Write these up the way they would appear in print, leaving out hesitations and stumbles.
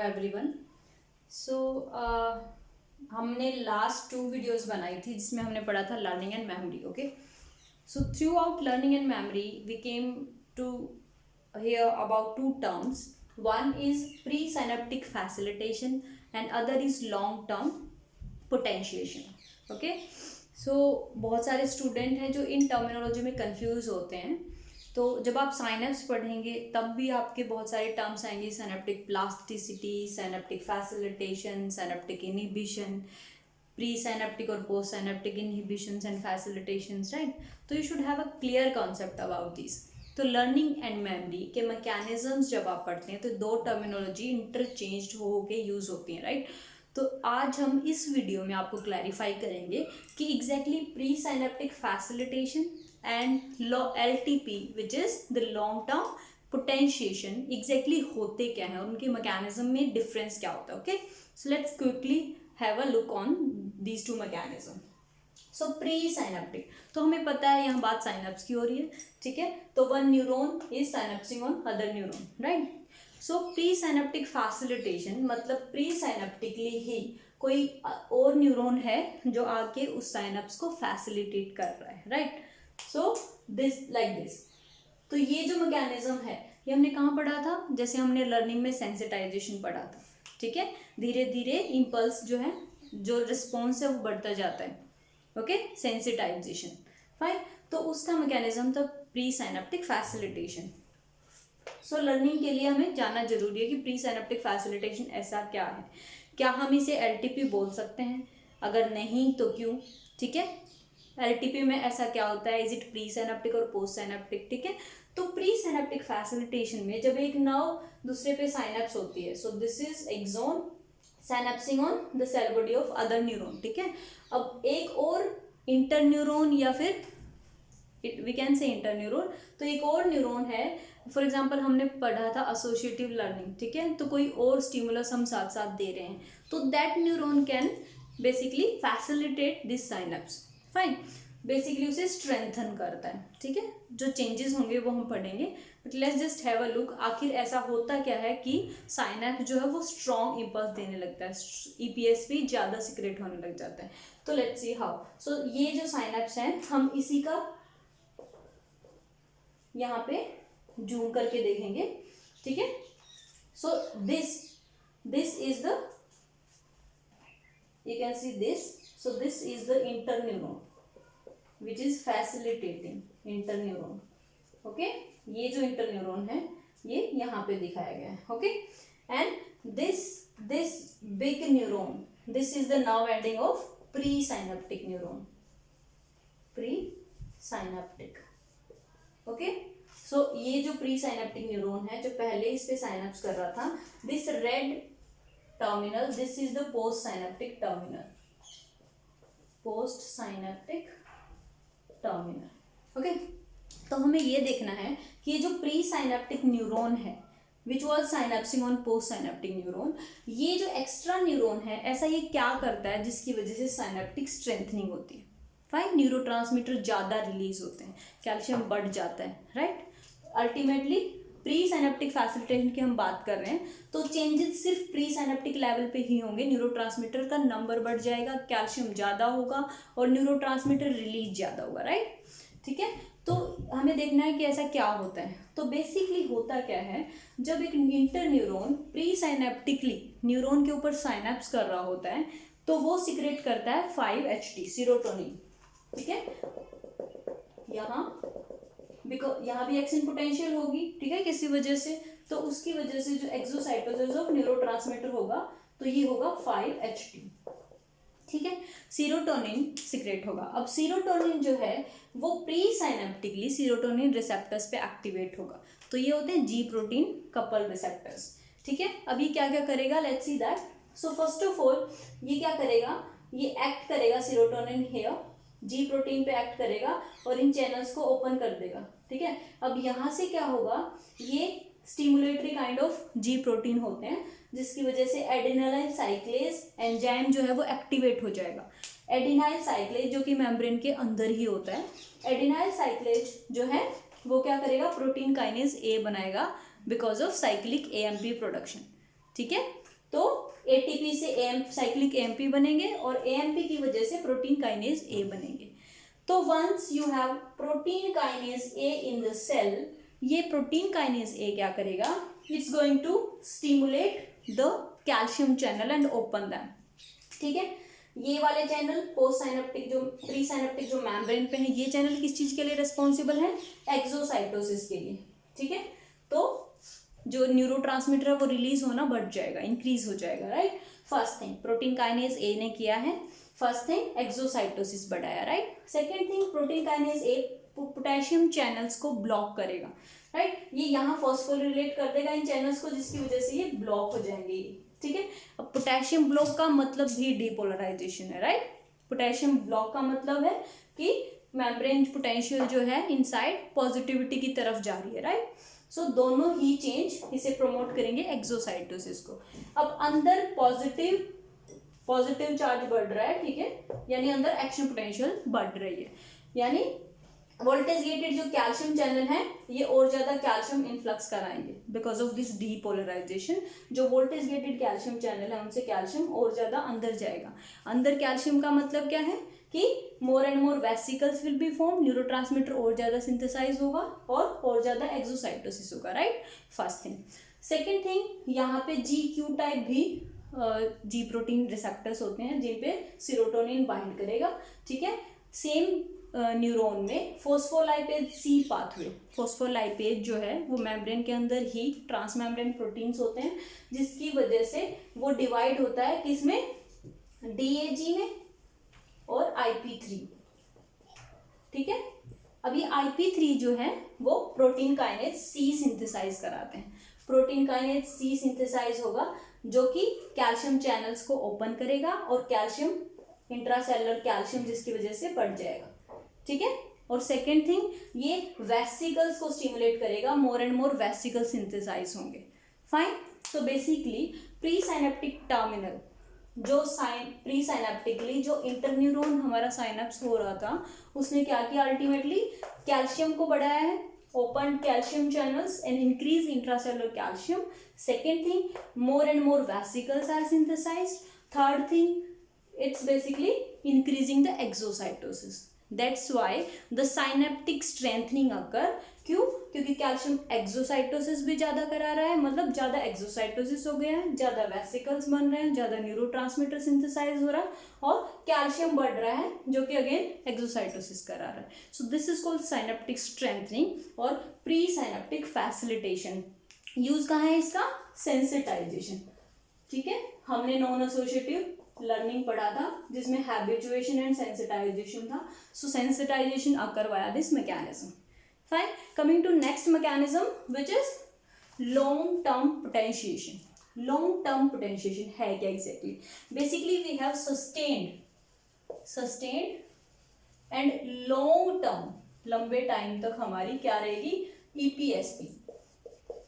Everyone. सो हमने last 2 videos बनाई थी जिसमें हमने पढ़ा था learning and memory. Okay, so throughout learning and memory we came to hear about 2 terms. One is pre-synaptic facilitation and other is long-term potentiation. Okay, so बहुत सारे student हैं जो इन टर्मिनोलॉजी में कंफ्यूज होते हैं. तो जब आप साइनेप्स पढ़ेंगे तब भी आपके बहुत सारे टर्म्स आएंगे, synaptic plasticity, synaptic facilitation, synaptic inhibition, pre synaptic और post synaptic inhibitions and facilitations, right. तो you should have a clear concept about this. तो लर्निंग एंड मेमोरी के मैकेनिज्म्स जब आप पढ़ते हैं तो 2 टर्मिनोलॉजी इंटरचेंज्ड होके यूज होती हैं, राइट. तो आज हम इस वीडियो में आपको क्लैरिफाई करेंगे कि exactly pre synaptic facilitation and LTP which is the long term potentiation exactly होते क्या हैं और उनके मैकेनिज्म में डिफरेंस क्या होता है. Okay, so let's quickly have a look on these 2 mechanism. So pre synaptic, तो हमें पता है यहाँ बात साइनेप्स की हो रही है, ठीक है. तो one neuron is synapsing on other neuron, right. So pre synaptic facilitation मतलब प्री साइनेप्टिकली ही कोई और न्यूरॉन है जो आके उस साइनेप्स को फैसिलिटेट कर रहा है, right. So this like this. तो ये जो मैकेनिज्म है ये हमने कहाँ पढ़ा था, जैसे हमने लर्निंग में सेंसिटाइजेशन पढ़ा था, ठीक है. धीरे धीरे इम्पल्स जो है, जो रिस्पॉन्स है वो बढ़ता जाता है. Okay, sensitization, fine. तो उसका मैकेनिज्म था pre synaptic facilitation. So learning के लिए हमें जानना जरूरी है कि प्री साइनेप्टिक फैसिलिटेशन ऐसा क्या है. क्या हम इसे LTP बोल सकते हैं? अगर नहीं तो क्यों, ठीक है. LTP में ऐसा क्या होता है, इज इट प्री साइनेप्टिक और पोस्ट साइनेप्टिक, ठीक है. तो प्री साइनेप्टिक फैसिलिटेशन में जब एक नर्व दूसरे पे साइनेप्स होती है, so this is axon synapsing on the cell body of other neuron, ठीक है. अब एक और इंटर न्यूरॉन या फिर we can say interneuron, तो एक और न्यूरॉन है. फॉर एग्जाम्पल हमने पढ़ा था एसोसिएटिव लर्निंग, ठीक है. तो कोई और स्टिमुलस हम साथ साथ दे रहे हैं, तो that neuron can basically facilitate this synapse, fine. Basically उसे स्ट्रेंथन करता है, ठीक है. जो चेंजेस होंगे वो हम पढ़ेंगे, but let's just have a look. आखिर ऐसा होता क्या है कि साइनेप्स जो है वो स्ट्रॉन्ग इम्पल्स देने लगता है, EPS भी ज़्यादा सिक्रेट होने लग जाता है. तो लेट्स सी हाउ. सो ये जो साइनेप्स हैं हम इसी का यहाँ पे जूम करके देखेंगे, ठीक है. So this is the, you can see this. So this is the interneuron which is facilitating interneuron. Okay, ये जो interneuron है ये यहाँ पे दिखाया गया है. Okay, and this big neuron, this is the nerve ending of presynaptic neuron. Presynaptic. Okay, so ये जो presynaptic neuron है जो पहले इस पे synapse कर रहा था, this red terminal, this is the postsynaptic terminal. Postsynaptic terminal. Okay, तो हमें ये देखना है कि ये जो प्री साइनेप्टिक न्यूरॉन है which was synapsing on post synaptic neuron, ये जो एक्स्ट्रा न्यूरॉन है ऐसा ये क्या करता है जिसकी वजह से साइनेप्टिक स्ट्रेंथनिंग होती है. फाइन, न्यूरोट्रांसमीटर ज़्यादा रिलीज होते हैं, कैल्शियम बढ़ जाता है, right. Ultimately pre synaptic facilitation की हम बात कर रहे हैं तो चेंजेस सिर्फ प्री साइनेप्टिक लेवल पे ही होंगे. न्यूरोट्रांसमीटर का नंबर बढ़ जाएगा, कैल्शियम ज़्यादा होगा और न्यूरोट्रांसमीटर रिलीज ज़्यादा होगा, राइट. ठीक है, तो हमें देखना है कि ऐसा क्या होता है. तो बेसिकली होता क्या है, जब एक इंटर न्यूरॉन प्री साइनेप्टिकली न्यूरॉन के ऊपर साइनेप्स कर रहा होता है तो वो सिक्रेट करता है 5-HT सीरोटोनिन, ठीक है. यहाँ भी एक्शन पोटेंशियल होगी, ठीक है, किसी वजह से. तो उसकी वजह से जो एक्सोसाइटोसिस ऑफ न्यूरोट्रांसमीटर होगा तो ये होगा 5-HT, ठीक है. सीरोटोनिन सिक्रेट होगा. अब सीरोटोनिन जो है वो प्री साइनेप्टिकली सीरोटोनिन रिसेप्टर्स पे एक्टिवेट होगा. तो ये होते हैं G प्रोटीन कपल रिसेप्टर्स, ठीक है. अब ये क्या क्या करेगा, let's see that. So first of all ये क्या करेगा, ये एक्ट करेगा सीरोटोनिन हेयर, G प्रोटीन पे एक्ट करेगा और इन चैनल्स को ओपन कर देगा, ठीक है. अब यहाँ से क्या होगा, ये stimulatory kind of G protein होते हैं जिसकी वजह से एडिनाइल साइक्लेज एंजाइम जो है वो एक्टिवेट हो जाएगा. एडिनाइल साइक्लेज जो कि मेम्ब्रेन के अंदर ही होता है. एडिनाइल साइक्लेज जो है वो क्या करेगा, प्रोटीन काइनेज A बनाएगा because of cyclic AMP production, ठीक है. तो एटीपी से एम साइक्लिक एएमपी बनेंगे और एएमपी की वजह से प्रोटीन काइनेज ए बनेंगे। तो once you have protein kinase A in the cell, ये प्रोटीन काइनेज ए क्या करेगा, it's going to stimulate the calcium channel and open them. ठीक है, ये वाले चैनल पोस्ट साइनेप्टिक जो प्री साइनेप्टिक जो मेम्ब्रेन पे है, ये चैनल किस चीज के लिए रिस्पॉन्सिबल है, एक्सोसाइटोसिस के लिए। ठीक है, तो जो न्यूरोट्रांसमीटर है वो रिलीज होना बढ़ जाएगा, इंक्रीज हो जाएगा, right. First thing protein kinase ए ने किया है, फर्स्ट थिंग एक्सोसाइटोसिस बढ़ाया, right. Second thing protein kinase ए पोटेशियम चैनल्स को ब्लॉक करेगा, राइट। ये यहाँ फॉस्फोरिलेट कर देगा इन चैनल्स को, जिसकी वजह से ये ब्लॉक हो जाएंगे। ठीक है, अब पोटेशियम ब्लॉक का मतलब भी डीपोलराइजेशन है, राइट। पोटेशियम ब्लॉक का मतलब है कि मेम्ब्रेन पोटेंशियल जो है इनसाइड पॉजिटिविटी की तरफ जा रही है, राइट। सो दोनों ही चेंज इसे प्रमोट करेंगे एक्सोसाइटोसिस को। अब अंदर पॉजिटिव चार्ज बढ़ रहा है, ठीक है, यानी अंदर एक्शन पोटेंशियल बढ़ रही है, यानी वोल्टेज गेटेड जो कैल्शियम चैनल है ये और ज्यादा कैल्शियम इनफ्लक्स कराएंगे बिकॉज ऑफ दिस डीपोलराइजेशन। जो वोल्टेज गेटेड कैल्शियम चैनल है उनसे कैल्शियम और ज्यादा अंदर जाएगा। अंदर कैल्शियम का मतलब क्या है कि मोर and more vesicles will be form, neurotransmitter और ज्यादा सिंथेसाइज होगा और ज्यादा एक्सोसाइटोसिस होगा, right. First thing. Second thing, यहाँ पे जी क्यू टाइप भी जी प्रोटीन रिसेप्टर्स होते हैं जिन पे सीरोटोनिन बाइंड करेगा। ठीक है, सेम न्यूरॉन में फोस्फोलाइपेज सी पाथवे, फोस्फोलाइपेज जो है वो मेम्ब्रेन के अंदर ही ट्रांसमेम्ब्रेन प्रोटीन्स होते हैं, जिसकी वजह से वो डिवाइड होता है किसमें, डीएजी में और IP3। ठीक है, अभी IP3 जो है वो प्रोटीन काइनेज सी सिंथेसाइज कराते हैं। प्रोटीन काइनेज सी सिंथेसाइज होगा जो कि कैल्शियम चैनल्स को ओपन करेगा और कैल्शियम इंट्रासेलुलर कैल्शियम जिसकी वजह से बढ़ जाएगा। ठीक है, और सेकेंड थिंग ये वेसिकल्स को स्टिमुलेट करेगा, more and more vesicle synthesize होंगे। फाइन, तो बेसिकली प्री साइनेप्टिक टर्मिनल जो प्री साइनेप्टिकली जो इंटरन्यूरॉन हमारा साइनेप्स हो रहा था उसने क्या किया, अल्टीमेटली कैल्शियम को बढ़ाया है, open calcium channels and increase intracellular calcium. Second thing, more and more vesicles are synthesized. Third thing, it's basically increasing the exocytosis. That's why the synaptic strengthening occur. क्यों, क्योंकि कैल्शियम एक्सोसाइटोसिस भी ज्यादा करा रहा है, मतलब ज्यादा एक्सोसाइटोसिस हो गया है, ज्यादा वेसिकल्स बन रहे हैं, ज्यादा न्यूरोट्रांसमीटर सिंथेसाइज हो रहा है और कैल्शियम बढ़ रहा है जो कि अगेन एक्सोसाइटोसिस करा रहा है। So this is called synaptic strengthening और प्री साइनेप्टिक फैसिलिटेशन। यूज कहाँ है इसका, सेंसिटाइजेशन। ठीक है, हमने नॉन एसोसिएटिव लर्निंग पढ़ा था जिसमें हैबिचुएशन एंड सेंसिटाइजेशन था। So sensitization occur via this mechanism. Fine, coming to next mechanism which is long term potentiation. Long term potentiation है क्या exactly, basically we have sustained and long term, लंबे time तक हमारी क्या रहेगी, EPSP,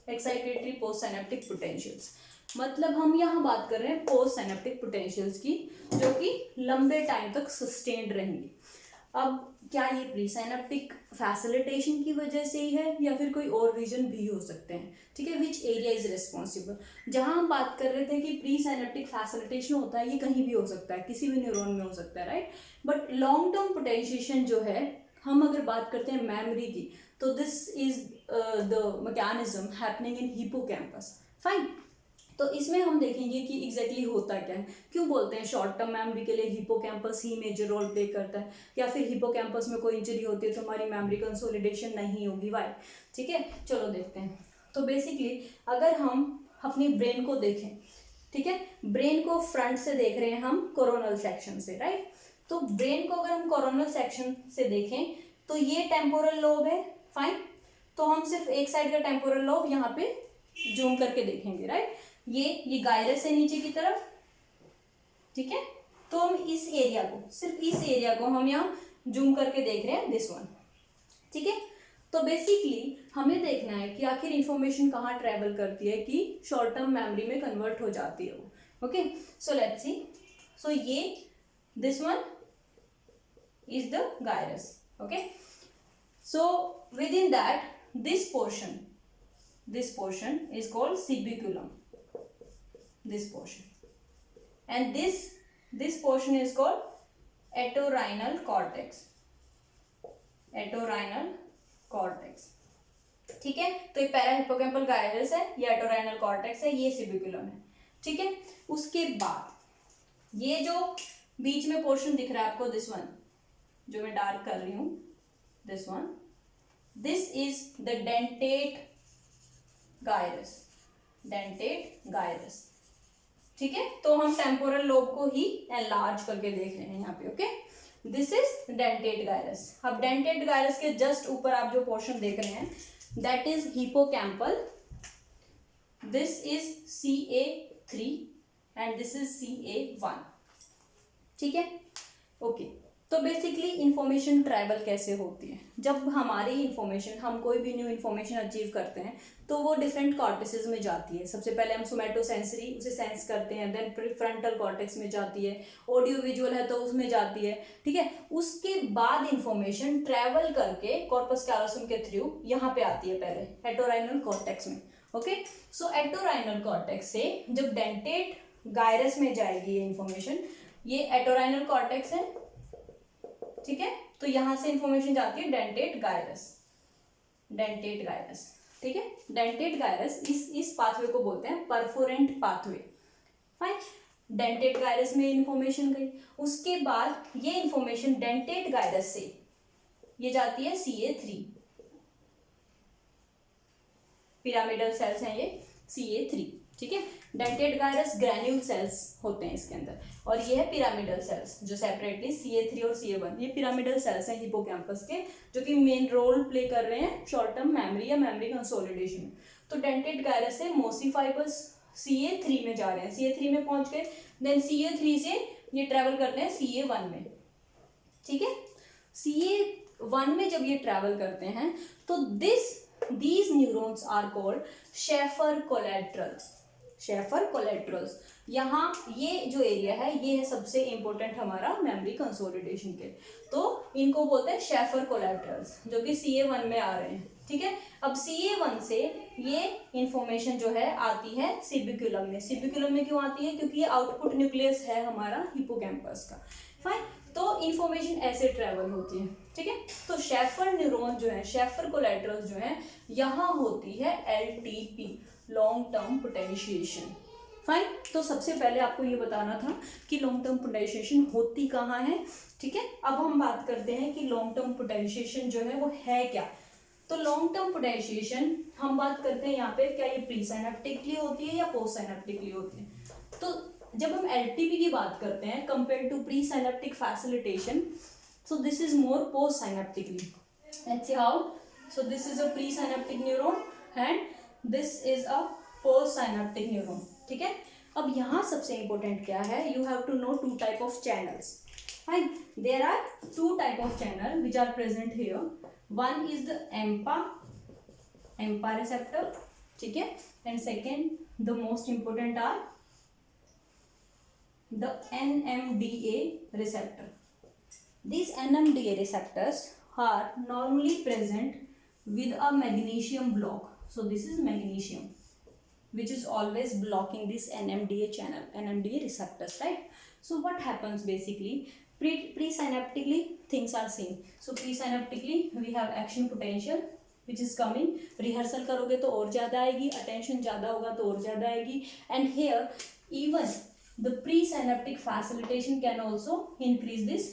excitatory post synaptic potentials. मतलब हम यहाँ बात कर रहे हैं पोस्ट साइनेप्टिक पोटेंशियल्स की जो कि लंबे टाइम तक सस्टेन्ड रहेंगी। अब क्या ये प्री साइनेप्टिक फैसिलिटेशन की वजह से ही है या फिर कोई और रीजन भी हो सकते हैं। ठीक है, विच एरिया इज रिस्पॉन्सिबल। जहाँ हम बात कर रहे थे कि प्री साइनेप्टिक फैसिलिटेशन होता है, ये कहीं भी हो सकता है, किसी भी न्यूरॉन में हो सकता है, right. But long term potentiation जो है, हम अगर बात करते हैं मेमोरी की, तो this is the mechanism happening in hippocampus. Fine, तो इसमें हम देखेंगे कि एग्जैक्टली होता क्या है। क्यों बोलते हैं शॉर्ट टर्म मेमोरी के लिए हिपोकैम्पस ही मेजर रोल प्ले करता है, या फिर हिपोकैम्पस में कोई इंजरी होती है तो हमारी मेमोरी कंसोलिडेशन नहीं होगी, वाई। ठीक है, चलो देखते हैं। तो बेसिकली अगर हम अपनी ब्रेन को देखें, ठीक है, ब्रेन को फ्रंट से देख रहे हैं हम कोरोनल सेक्शन से, राइट। तो ब्रेन को अगर हम कोरोनल सेक्शन से देखें तो ये टेम्पोरल लोब है। फाइन, तो हम सिर्फ एक साइड का टेम्पोरल लोब यहाँ पे जूम करके देखेंगे, राइट। ये गायरस है नीचे की तरफ। ठीक है, तो हम इस एरिया को, सिर्फ इस एरिया को हम यहाँ जूम करके देख रहे हैं, दिस वन। ठीक है, तो बेसिकली हमें देखना है कि आखिर इंफॉर्मेशन कहाँ ट्रेवल करती है कि शॉर्ट टर्म मेमोरी में कन्वर्ट हो जाती है वो। Okay, so let's see. So ये this one is the gyrus. Okay, so within that this portion is called sibiculum. this portion, and this portion is called entorhinal cortex. entorhinal cortex, ठीक है। तो ये para hippocampal gyrus है, ये एटोराइनल cortex है, ये सिबिकुलम है, ठीक है। उसके बाद ये जो बीच में पोर्शन दिख रहा है आपको, दिस वन जो मैं डार्क कर रही हूं, this one, this is the dentate gyrus, dentate gyrus, ठीक है। तो हम टेम्पोरल लोब को ही एनलार्ज करके देख रहे हैं यहाँ पे, okay. This is dentate gyrus. अब डेंटेट गायरस के जस्ट ऊपर आप जो पोर्शन देख रहे हैं, that is hippocampal, this is CA3 and this is CA1, ठीक है, ओके। तो बेसिकली इंफॉर्मेशन ट्रैवल कैसे होती है, जब हमारी इंफॉर्मेशन, हम कोई भी न्यू इंफॉर्मेशन अचीव करते हैं तो वो डिफरेंट कॉर्टेक्सेस में जाती है। सबसे पहले हम सोमैटोसेंसरी, उसे सेंस करते हैं, देन फ्रंटल कॉर्टेक्स में जाती है, ऑडियो विजुअल है तो उसमें जाती है, ठीक है। उसके बाद इंफॉर्मेशन ट्रैवल करके कॉर्पस कैलोसम के थ्रू यहाँ पे आती है, पहले एटोराइनल कॉर्टेक्स में, ओके। सो एटोराइनल कॉर्टेक्स से जब डेंटेट गायरस में जाएगी ये इंफॉर्मेशन, ये एटोराइनल कॉर्टेक्स है, ठीक है। तो यहां से इंफॉर्मेशन जाती है डेंटेट गायरस, डेंटेट गायरस, ठीक है। डेंटेट गायरस इस पाथवे को बोलते हैं परफोरेंट पाथवे, फाइन। डेंटेट गायरस में इंफॉर्मेशन गई, उसके बाद ये इंफॉर्मेशन डेंटेट गायरस से ये जाती है CA3, पिरामिडल सेल्स हैं ये CA3, ठीक है। डेंटेट गायरस ग्रैन्यूल सेल्स होते हैं इसके अंदर, और ये है पिरामिडल सेल्स जो सेपरेटली CA3 और CA1, ये पिरामिडल सेल्स हैं हिपोकैम्पस के, जो कि मेन रोल प्ले कर रहे हैं शॉर्ट टर्म मेमोरी या मेमोरी कंसोलिडेशन में। तो डेंटेट गायरस से मोसी फाइबर्स CA3 में जा रहे हैं, CA3 में पहुंच गए, देन CA3 से ये ट्रेवल करते हैं CA1 में, ठीक है। CA1 में जब ये ट्रेवल करते हैं तो these neurons are called Schaffer collaterals, Schaffer collaterals. यहाँ ये जो एरिया है, ये है सबसे इंपॉर्टेंट हमारा मेमोरी कंसोलिडेशन के, तो इनको बोलते हैं शेफर कोलेट्रल्स, जो कि CA1 में आ रहे हैं, ठीक है। अब CA1 से ये इंफॉर्मेशन जो है आती है सिबिकुलम में। सिबिकुलम में क्यों आती है, क्योंकि ये आउटपुट न्यूक्लियस है हमारा हिपोकैम्पस का, फाइन। तो इंफॉर्मेशन ऐसे ट्रेवल होती है, ठीक है। तो शेफर न्यूरॉन जो है, शेफर कोलेट्रल्स जो है, यहाँ होती है LTP, long term potentiation, fine. तो सबसे पहले आपको ये बताना था कि लॉन्ग टर्म पोटेंशिएशन होती कहाँ है, ठीक है। अब हम बात करते हैं कि लॉन्ग टर्म पोटेंशिएशन जो है वो है क्या। तो लॉन्ग टर्म पोटेंशिएशन हम बात करते हैं यहाँ पे, क्या ये प्री साइनेप्टिकली होती है या पोस्ट साइनेप्टिकली होती है। तो जब हम LTP की बात करते हैं compare to pre synaptic facilitation, so this is more post synaptically. Let's see how. So this is a pre-synaptic neuron and this is a post synaptic neuron, ठीक है। अब यहाँ सबसे important क्या है, you have to know two type of channels, fine. There are two type of channel which are present here. One is the AMPA receptor, ठीक है, and second the most important are the NMDA receptor. These NMDA receptors are normally present with a magnesium block. So this is magnesium, which is always blocking this NMDA channel, NMDA receptors, right? So what happens basically? Presynaptically things are same. So presynaptically we have action potential which is coming. Rehearsal करोगे तो और ज़्यादा आएगी, attention ज़्यादा होगा तो और ज़्यादा आएगी. And here even the presynaptic facilitation can also increase this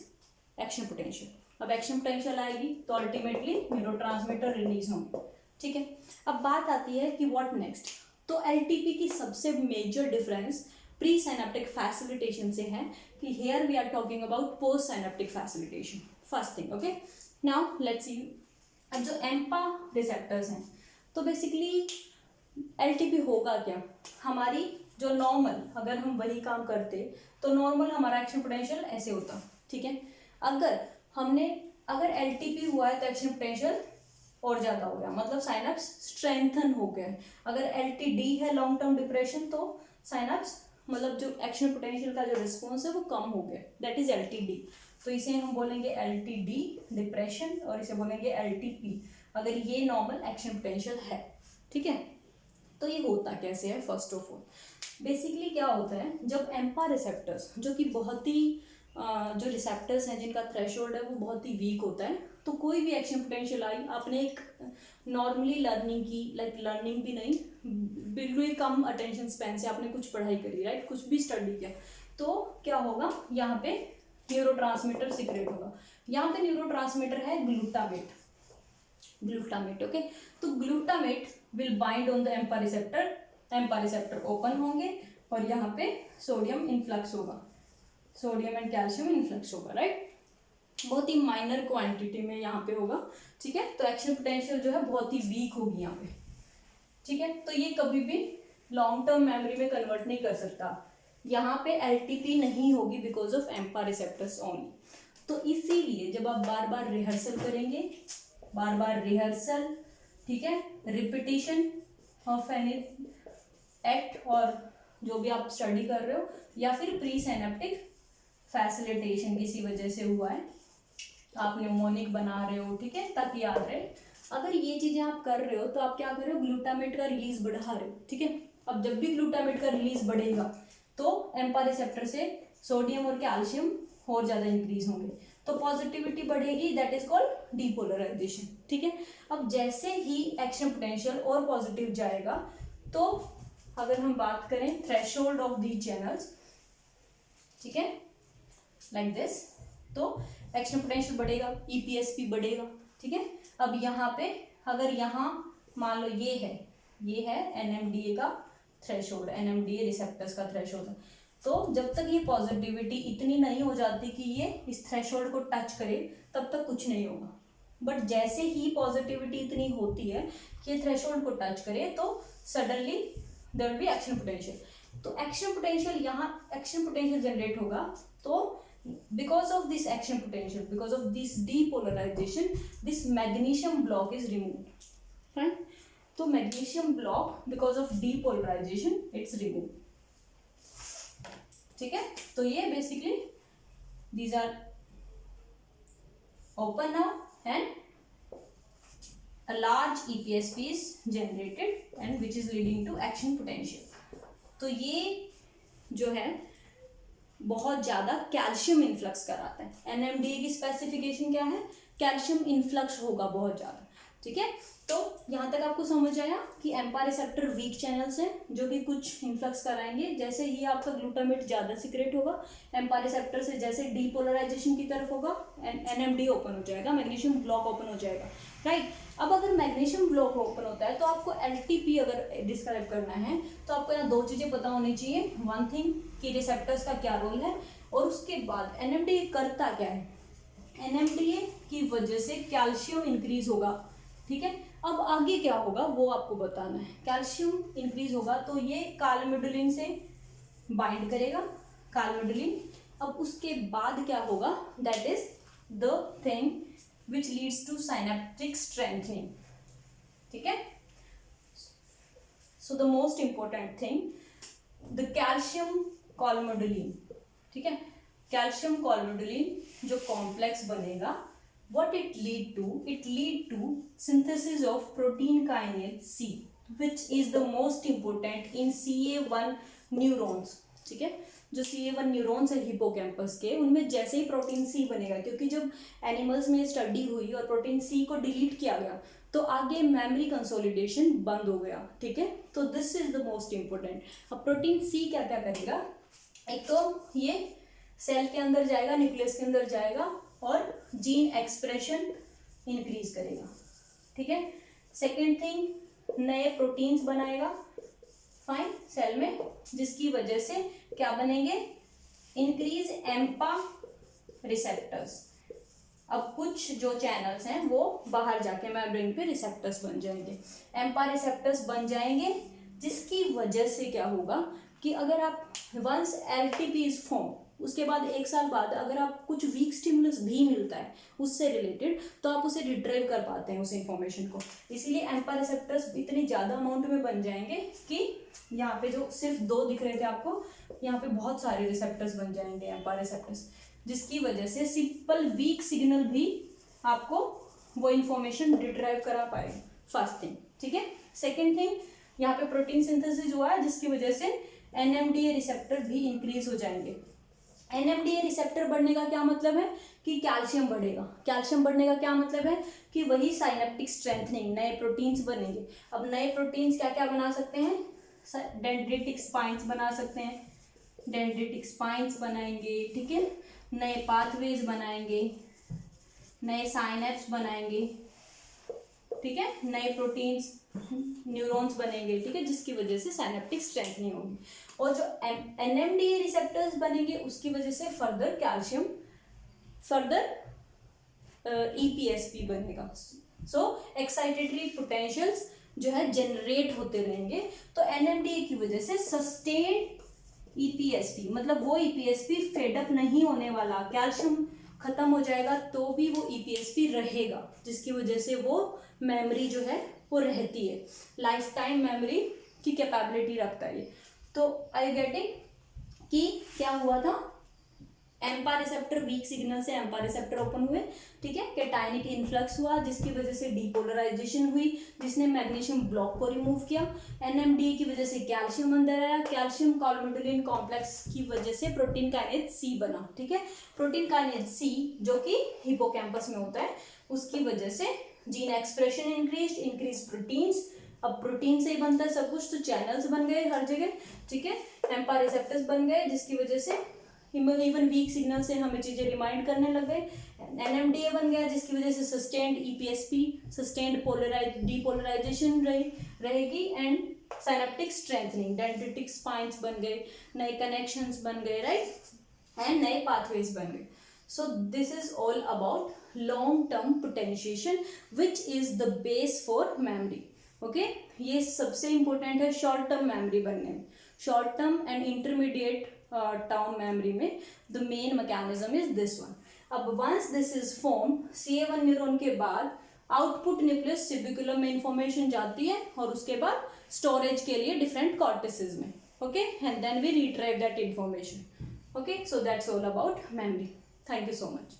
action potential. अब एक्शन पोटेंशियल आएगी तो अल्टीमेटली न्यूरोट्रांसमीटर रिलीज होंगे, ठीक है। अब बात आती है कि व्हाट नेक्स्ट। तो LTP की सबसे major difference pre synaptic facilitation से है कि here we are talking about postsynaptic facilitation, first thing, okay. Now let's see, अब जो एम्पा रिसेप्टर्स हैं, तो बेसिकली LTP होगा क्या, हमारी जो नॉर्मल, अगर हम वही काम करते तो नॉर्मल हमारा एक्शन पोटेंशियल ऐसे होता, ठीक है। अगर LTP हुआ है तो एक्शन पोटेंशियल और ज़्यादा हो गया, मतलब साइनैप्स स्ट्रेंथन हो गया। अगर LTD है, लॉन्ग टर्म डिप्रेशन, तो साइनैप्स मतलब जो एक्शन पोटेंशियल का जो रिस्पॉन्स है वो कम हो गया, दैट इज LTD। तो इसे हम बोलेंगे LTD डिप्रेशन और इसे बोलेंगे LTP, अगर ये नॉर्मल एक्शन पोटेंशियल है, ठीक है। तो ये होता कैसे है? फर्स्ट ऑफ ऑल बेसिकली क्या होता है, जब एम्पा रिसेप्टर्स जो कि बहुत ही जो रिसेप्टर्स हैं जिनका थ्रेशोल्ड है वो बहुत ही वीक होता है, तो कोई भी एक्शन पोटेंशियल आई, आपने एक नॉर्मली लर्निंग की, लाइक लर्निंग भी नहीं, बिल्कुल ही कम अटेंशन स्पैन से आपने कुछ पढ़ाई करी, राइट, कुछ भी स्टडी किया, तो क्या होगा, यहाँ पे न्यूरोट्रांसमीटर सीक्रेट होगा। यहाँ पे न्यूरोट्रांसमीटर है ग्लूटामेट, ग्लूटामेट, ओके। तो glutamate will bind on the AMPA receptor open होंगे और यहाँ पे सोडियम इन्फ्लक्स होगा, सोडियम एंड कैल्शियम इन्फ्लक्स होगा, राइट, बहुत ही माइनर क्वांटिटी में यहाँ पे होगा, ठीक है। तो एक्शन पोटेंशियल जो है बहुत ही वीक होगी यहाँ पे, ठीक है। तो ये कभी भी लॉन्ग टर्म मेमोरी में कन्वर्ट नहीं कर सकता, यहाँ पे एलटीपी नहीं होगी बिकॉज ऑफ एम्पा रिसेप्टर्स ओनली। तो इसीलिए जब आप बार बार रिहर्सल करेंगे, बार बार रिहर्सल, ठीक है, रिपीटिशन ऑफ एनी एक्ट और जो भी आप स्टडी कर रहे हो, या फिर प्री सिनेप्टिक फैसिलिटेशन किसी वजह से हुआ है, आप न्यूमोनिक बना रहे हो, ठीक है, ताकि याद रहे, अगर ये चीजें आप कर रहे हो तो आप क्या कर रहे हो, ग्लूटामेट का रिलीज बढ़ा रहे हो, ठीक है। अब जब भी ग्लूटामेट का रिलीज बढ़ेगा तो एम्पा रिसेप्टर से सोडियम और कैल्शियम और ज्यादा इंक्रीज होंगे, तो पॉजिटिविटी बढ़ेगी, दैट इज कॉल्ड डीपोलराइजेशन, ठीक है। अब जैसे ही एक्शन पोटेंशियल और पॉजिटिव जाएगा, तो अगर हम बात करें थ्रेशोल्ड ऑफ दी चैनल्स, ठीक है, लाइक दिस, तो एक्शन पोटेंशियल बढ़ेगा, ईपीएसपी बढ़ेगा, ठीक है। अब यहाँ पे अगर यहाँ मान लो ये है एनएमडीए का थ्रेशोल्ड, एनएमडीए रिसेप्टर्स का थ्रेशोल्ड है, तो जब तक ये पॉजिटिविटी इतनी नहीं हो जाती कि ये इस थ्रेशोल्ड को टच करे, तब तक कुछ नहीं होगा। बट जैसे ही पॉजिटिविटी इतनी होती है कि ये थ्रेशोल्ड को टच करे, तो suddenly there will be action potential. तो एक्शन पोटेंशियल, यहाँ एक्शन पोटेंशियल जनरेट होगा, तो because of this action potential, because of this depolarization, this magnesium block is removed, fine। तो magnesium block because of depolarization it's removed, ठीक है। तो ये basically these are open now and a large EPSP is generated and which is leading to action potential। तो ये जो है बहुत ज्यादा कैल्शियम इन्फ्लक्स कराता है। एनएमडीए की स्पेसिफिकेशन क्या है, कैल्शियम इन्फ्लक्स होगा बहुत ज्यादा, ठीक है। तो यहाँ तक आपको समझ आया कि एम्पा रिसेप्टर वीक चैनल्स हैं जो कि कुछ इन्फ्लक्स कराएंगे, जैसे ही आपका ग्लूटामेट ज्यादा सीक्रेट होगा, एम्पा रिसेप्टर से जैसे डीपोलराइजेशन की तरफ होगा, एनएमडी ओपन हो जाएगा, मैग्नीशियम ब्लॉक ओपन हो जाएगा, राइट। अब अगर मैग्नीशियम ब्लॉक ओपन होता है तो आपको एलटीपी अगर डिस्क्राइब करना है तो आपको यहाँ दो चीजें पता होनी चाहिए, वन थिंग कि रिसेप्टर्स का क्या रोल है, और उसके बाद एनएमडीए करता क्या है। एनएमडीए की वजह से कैल्शियम इंक्रीज होगा, ठीक है। अब आगे क्या होगा वो आपको बताना है। कैल्शियम इंक्रीज होगा तो ये कालमिडोलिन से बाइंड करेगा, कालमिडोलिन। अब उसके बाद क्या होगा, that is the thing which leads to synaptic strengthening, ठीक है। So the most important thing, the calcium colmodulin, ठीक है, calcium colmodulin जो कॉम्प्लेक्स बनेगा, what it lead to synthesis of protein kinase C, which is the most important in CA1 neurons, ठीक है। जो CA1 neurons है हिपोकैम्पस के, उनमें जैसे ही प्रोटीन सी बनेगा, क्योंकि जब एनिमल्स में स्टडी हुई और प्रोटीन सी को डिलीट किया गया तो आगे मेमोरी कंसोलिडेशन बंद हो गया, ठीक है। तो this is the most important. अब प्रोटीन सी क्या क्या करेगा, एक तो ये सेल के अंदर जाएगा, न्यूक्लियस के अंदर जाएगा और जीन एक्सप्रेशन इंक्रीज करेगा, ठीक है। सेकेंड थिंग, नए प्रोटीन्स बनाएगा फाइन सेल में, जिसकी वजह से क्या बनेंगे, इंक्रीज एम्पा रिसेप्टर्स। अब कुछ जो चैनल्स हैं वो बाहर जाके मेम्ब्रेन पे रिसेप्टर्स बन जाएंगे, एम्पा रिसेप्टर्स बन जाएंगे, जिसकी वजह से क्या होगा कि अगर आप वंस एलटीपी इज फॉर्म, उसके बाद एक साल बाद अगर आप कुछ वीक स्टिमुलस भी मिलता है उससे रिलेटेड, तो आप उसे रिट्रीव कर पाते हैं उस इंफॉर्मेशन को। इसीलिए एम्पा रिसेप्टर्स इतनी ज़्यादा अमाउंट में बन जाएंगे कि यहाँ पे जो सिर्फ 2 दिख रहे थे आपको, यहाँ पे बहुत सारे रिसेप्टर्स बन जाएंगे एम्पा रिसेप्टर्स, जिसकी वजह से सिंपल वीक सिग्नल भी आपको वो इंफॉर्मेशन रिट्रीव करा पाएगा, फर्स्ट थिंग, ठीक है। सेकेंड थिंग, यहाँ पे प्रोटीन सिंथेसिस हुआ है जिसकी वजह से NMDA रिसेप्टर भी इंक्रीज हो जाएंगे। NMDA रिसेप्टर बढ़ने का क्या मतलब है कि कैल्शियम बढ़ेगा। कैल्शियम बढ़ने का क्या मतलब है कि वही साइनेप्टिक स्ट्रेंथनिंग, नए प्रोटीन्स बनेंगे। अब नए प्रोटीन्स क्या क्या बना सकते हैं, डेंड्रिटिक स्पाइंस बना सकते हैं, डेंड्रिटिक स्पाइंस बनाएंगे, ठीक है, नए पाथवेज बनाएंगे, नए साइनेप्स बनाएंगे, ठीक है, नए प्रोटीन्स न्यूरॉन्स बनेंगे, ठीक है, जिसकी वजह से साइनेप्टिक स्ट्रेंथनिंग होगी। और जो NMDA रिसेप्टर्स बनेंगे उसकी वजह से फर्दर कैल्शियम, फर्दर EPSP बनेगा। सो एक्साइटेटरी पोटेंशियल्स जो है जनरेट होते रहेंगे। तो NMDA की वजह से सस्टेन्ड EPSP, मतलब वो EPSP फेडअप नहीं होने वाला, कैल्शियम खत्म हो जाएगा तो भी वो EPSP रहेगा, जिसकी वजह से वो मेमोरी जो है वो रहती है, लाइफ टाइम मेमोरी की कैपेबिलिटी रखता है ये। तो आई गेटिंग कि क्या हुआ था, एम्पा रिसेप्टर वीक सिग्नल से एम्पा रिसेप्टर ओपन हुए, ठीक है, कैटायनिक इन्फ्लक्स हुआ जिसकी वजह से डीपोलराइजेशन हुई जिसने मैग्नीशियम ब्लॉक को रिमूव किया। NMDA की वजह से कैल्शियम अंदर आया, कैल्शियम कॉलमेडोलिन कॉम्प्लेक्स की वजह से प्रोटीन काइनेज C बना, ठीक है, प्रोटीन काइनेज C जो कि हिपोकैम्पस में होता है, उसकी वजह से जीन एक्सप्रेशन इंक्रीज प्रोटीन्स। अब प्रोटीन से ही बनता है सब कुछ, तो चैनल्स बन गए हर जगह, ठीक है, एम्पा रिसेप्टर्स बन गए जिसकी वजह से इवन वीक सिग्नल से हमें चीजें रिमाइंड करने लग गए। NMDA बन गया जिसकी वजह से सस्टेन्ड EPSP, सस्टेन्ड डीपोलराइजेशन रहेगी and synaptic strengthening, dendritic spines बन गए, नए कनेक्शंस बन गए, राइट, एंड नए पाथवेज बन गए। So this is all about long term potentiation which is the base for memory. Okay, ये सबसे इंपॉर्टेंट है शॉर्ट टर्म मेमोरी बनने में। Short term and intermediate term memory में the main mechanism is this one. अब once this is form, CA1 neuron के बाद output nucleus सिबिकुलम में इंफॉर्मेशन जाती है और उसके बाद स्टोरेज के लिए डिफरेंट कॉर्टेसेस में, okay, and then we retrieve that information. Okay, so that's all about memory. Thank you so much.